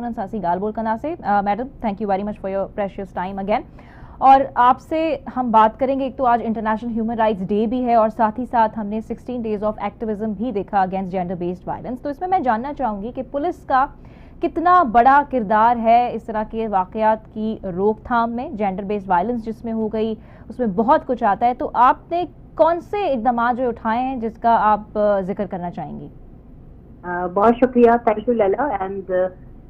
तकरीबन सासी गालबोल कना से। Madam, thank you very much for your precious time again. और आपसे हम बात करेंगे, एक तो आज इंटरनेशनल ह्यूमन राइट्स डे भी है और साथ ही साथ हमने 16 डेज ऑफ एक्टिविज्म भी देखा अगेंस्ट जेंडर बेस्ड वायलेंस। तो इसमें मैं जानना चाहूँगी कि पुलिस का कितना बड़ा किरदार है इस तरह के वाकयात की रोकथाम में। जेंडर बेस्ड वायलेंस जिसमें हो गई उसमें बहुत कुछ आता है, तो आपने कौन से इकदाम जो उठाए हैं जिसका आप जिक्र करना चाहेंगी? बहुत शुक्रिया, thank you Laila. And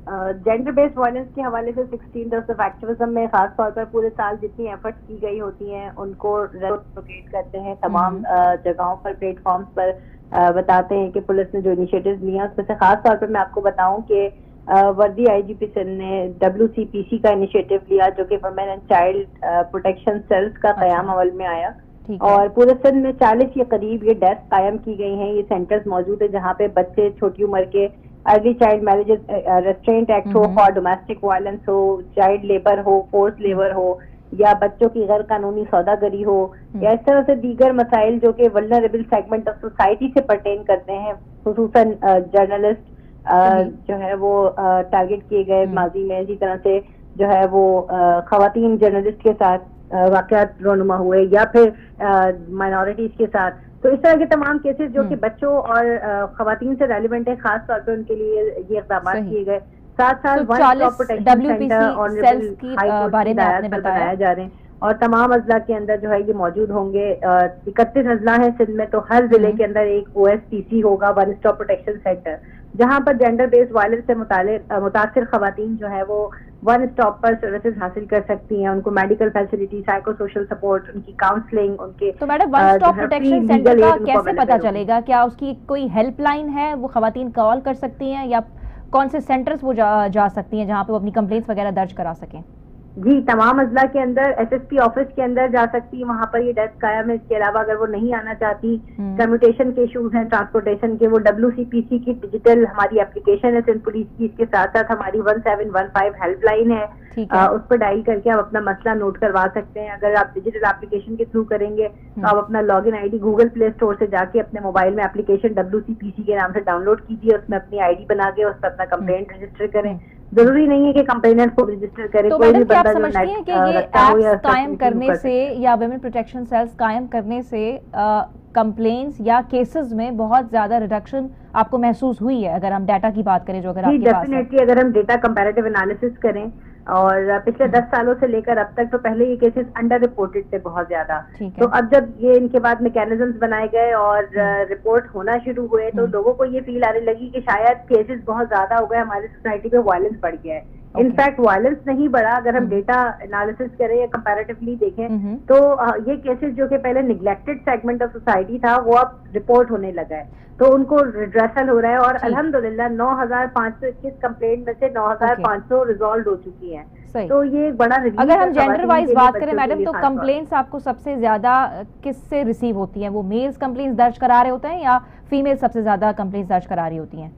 gender based violence के हवाले से 16 डेज ऑफ एक्टिविज्म में खास तौर पर पूरे साल जितनी एफर्ट्स की गई होती हैं उनको रेलोकेट करते हैं तमाम जगहों पर, प्लेटफॉर्म्स पर बताते हैं कि पुलिस ने जो इनिशिएटिव्स लिए हैं उसमें से खास तौर पर मैं आपको बताऊं कि वर्दी IGP सिंध ने WCPC का इनिशिएटिव लिया जो कि women and child protection cells का कयाम अमल में आया और पूरे सिंध में 40 के करीब ये डेस्क कायम की गई हैं। ये सेंटर्स मौजूद है जहाँ पे बच्चे, छोटी उम्र के early child marriages restaurant act हो और डोमेस्टिक वायलेंस हो, चाइल्ड लेबर हो, फोर्स लेबर हो या बच्चों की गैर कानूनी सौदागरी हो या इस तरह से दीगर मसाइल जो कि वल्नरेबल सेगमेंट ऑफ सोसाइटी से पर्टेन करते हैं, खुसूसन जर्नलिस्ट जो है वो टारगेट किए गए माजी में। इसी तरह से जो है वो खवातीन जर्नलिस्ट के साथ वाकयात रोनुमा हुए या फिर माइनॉरिटीज के साथ। तो इस तरह के तमाम केसेस जो कि बच्चों और खवातीन से रेलिवेंट है, खास तौर पर उनके लिए ये इक़दाम किए गए। साथ साथ बनाया जा रहे हैं और तमाम अजला के अंदर जो है ये मौजूद होंगे। 31 अजला है सिंध में, तो हर जिले के अंदर एक OSPC होगा, वन स्टॉप प्रोटेक्शन सेंटर, जहां पर जेंडर बेस्ड वायलेंस से मुतासिर खवातीन जो है वो वन स्टॉप पर सर्विसेज हासिल कर सकती हैं। उनको medical facility, psycho social support, उनकी काउंसलिंग, उनके तो madam one stop protection centre का कैसे पता चलेगा? क्या उसकी कोई हेल्पलाइन है, वो खवातीन कॉल कर सकती हैं या कौन से सेंटर्स वो जा सकती हैं जहाँ पे वो अपनी कंप्लेंट्स वगैरह दर्ज करा सकें? जी, तमाम अजला के अंदर SSP ऑफिस के अंदर जा सकती है, वहाँ पर ये डेस्क कायम है। इसके अलावा अगर वो नहीं आना चाहती, कम्यूटेशन के इशूज हैं, ट्रांसपोर्टेशन के, वो WCPC की डिजिटल हमारी एप्लीकेशन है सिंध पुलिस की, इसके साथ साथ हमारी 1715 हेल्पलाइन है, उस पर डायल करके आप अपना मसला नोट करवा सकते हैं। अगर आप डिजिटल एप्लीकेशन के थ्रू करेंगे तो आप अपना login ID Google play store से जाके अपने मोबाइल में एप्लीकेशन WCPC के नाम से डाउनलोड कीजिए, उसमें अपनी ID बना के उस पर अपना कंप्लेंट रजिस्टर करें। जरूरी नहीं है कि कंप्लेनेंट को रजिस्टर करे, तो कोई भी बंदा जो समझती हैं कि ये एप्स कायम करने से या वुमेन प्रोटेक्शन सेल्स कायम करने से कंप्लेंट्स या केसेस में बहुत ज्यादा रिडक्शन आपको महसूस हुई है? अगर हम डेटा की बात करें जो अगर आपके पास है। डेफिनेटली, अगर हम डेटा कंपैरेटिव एनालिसिस करें और पिछले 10 सालों से लेकर अब तक, तो पहले ये केसेस अंडर रिपोर्टेड थे बहुत ज्यादा। तो अब जब ये इनके बाद मैकेनिज्म्स बनाए गए और रिपोर्ट होना शुरू हुए तो लोगों को ये फील आने लगी कि शायद केसेस बहुत ज्यादा हो गए, हमारी सोसाइटी पे वायलेंस बढ़ गया है। इनफैक्ट वायलेंस नहीं बढ़ा। अगर हम डेटा एनालिसिस करें या कंपैरेटिवली देखें तो ये केसेस जो कि पहले निग्लेक्टेड सेगमेंट ऑफ सोसाइटी था वो अब रिपोर्ट होने लगा है, तो उनको रिड्रेसल हो रहा है और अल्हम्दुलिल्लाह 9521 कंप्लेंट में से 9500 रिजॉल्व हो चुकी हैं। तो ये बड़ा रिलीफ। अगर हम जेंडर वाइज बात करें मैडम, तो कंप्लेंट्स आपको सबसे ज्यादा किससे रिसीव होती हैं? वो मेल्स कंप्लेंट्स दर्ज करा रहे होते हैं या फीमेल सबसे ज्यादा कंप्लेंट्स दर्ज करा रही होती हैं?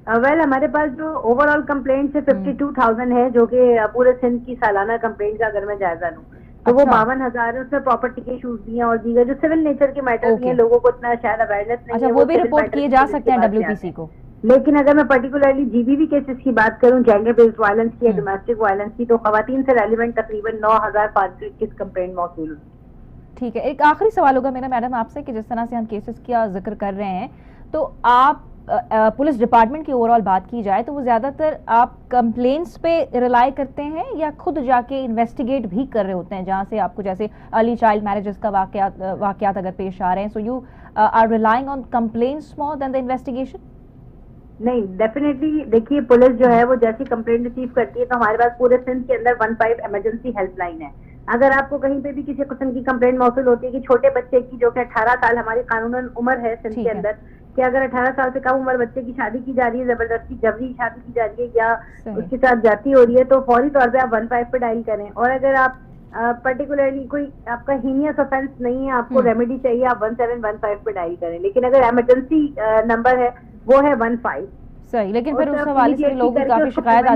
हमारे पास जो ओवरऑल कंप्लेंट्स है 52,000 है, जो कि पूरे सिंध की सालाना कंप्लेंट का अगर मैं जायजा लूँ तो वो 52,000 है। उसमें प्रॉपर्टी के इशूज भी हैं और दीगर जो सिविल नेचर के मैटर्स हैं, लोगों को इतना शायद अवेयरनेस नहीं है, वो भी रिपोर्ट किए जा सकते हैं WPC को। लेकिन अगर मैं पर्टिकुलरली GBV केसेस की बात करूं, जेंडर बेस्ड वायलेंस की या डोमेस्टिक वायलेंस की, तो खवातीन से रेलिवेंट तकरीबन 9521 कंप्लेंट मौसूल हुई। ठीक है, एक आखिरी सवाल होगा मेरा मैडम आपसे कि जिस तरह से हम केसेस का जिक्र कर रहे हैं, तो आप पुलिस डिपार्टमेंट की ओवरऑल बात की जाए तो वो ज्यादातर आप कंप्लेंट्स पे रिलाई करते हैं या खुद जाके इन्वेस्टिगेट भी कर रहे होते हैं, जहां से आपको जैसे अर्ली चाइल्ड मैरिजेस का वाकयात अगर पेश आ रहे हैं, so you are relying on complaints more than the investigation? नहीं, डेफिनेटली देखिए, पुलिस जो है वो जैसी कंप्लेंट रिसीव करती है तो हमारे पास पूरे सिंध के अंदर 15 इमरजेंसी हेल्पलाइन है। अगर आपको कहीं पे भी किसी किस्म की कंप्लेंट मौसूल होती है कि छोटे बच्चे की, जो कि 18 साल हमारी कानूनन उम्र है सिंध के अंदर, कि अगर 18 साल से कम उम्र बच्चे की शादी की जा रही है, जबरदस्ती जबरी शादी की जा रही है या उसके साथ जाती हो रही है, तो फौरी तौर पे आप 15 पे डायल करें। और अगर आप पर्टिकुलरली कोई आपका हीनियस ऑफेंस नहीं है, आपको रेमेडी चाहिए, आप 1715 पे डायल करें। लेकिन अगर इमरजेंसी नंबर है वो है 15। सही, लेकिन फिर उस हवाले से लोगों की काफी शिकायत